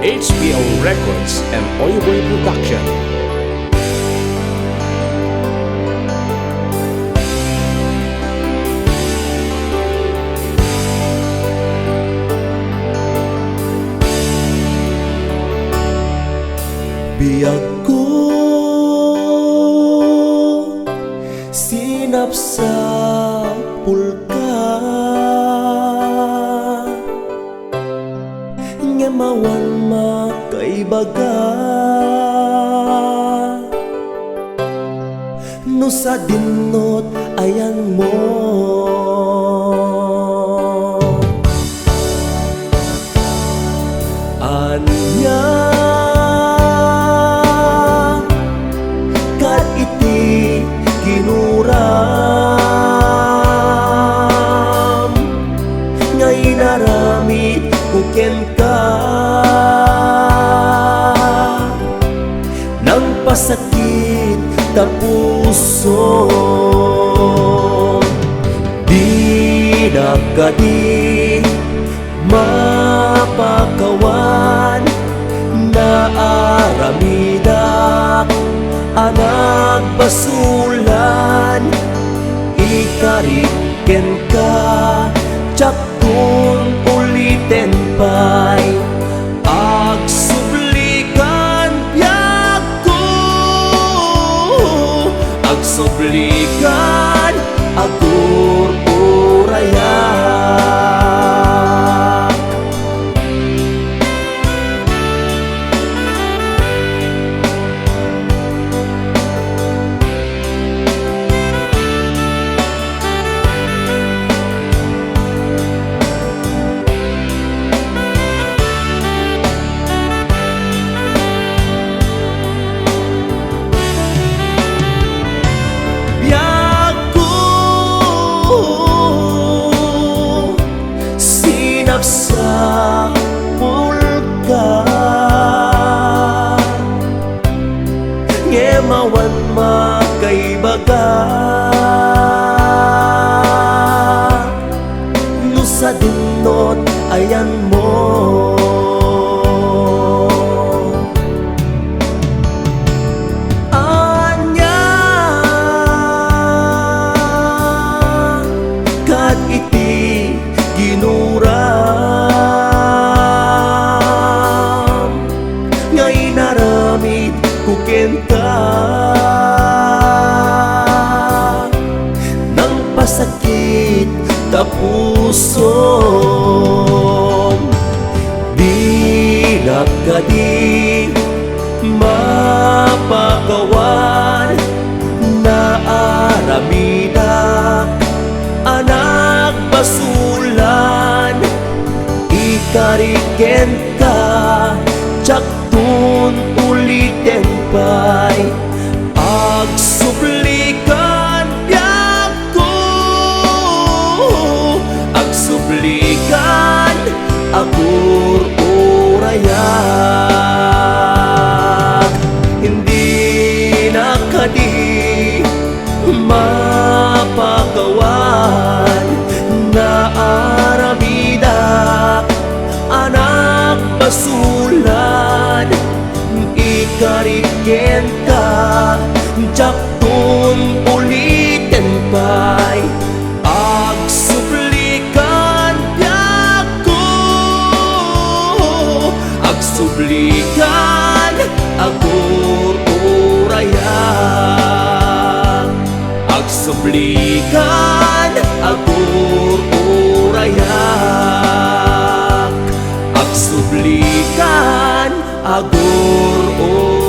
HBO Records and Oyeboy Production. Biyag ko sinap sa pulka nga mawan makaibaga no sa dinot ayan mo anya kat iti kinuram ngay naramit kuken ka nang pasakit ta puso di nagkadi mapakawan na aramidak anak basulan ikariken ka tsaktun uliten pa'y agsublikan biag ko agsublikan agur urayak sa pulka ngemawan makaibaga no sa dinot ayan mo anya kat iti ginuram ngay naramit kuken ka nang pasakit ta puso di nagkadi mapakawan na aramidak anak basulan ikariken ka tsaktun uliten pa'y agsublikan biag ko agsublikan agur urayak hindi nakadi mapagawan na aramidak anak basulan ikariken ka tsaktun uliten pa'y agsublikan biag ko agsublikan agur urayak agsublikan agur urayak agsublikan agur urayak.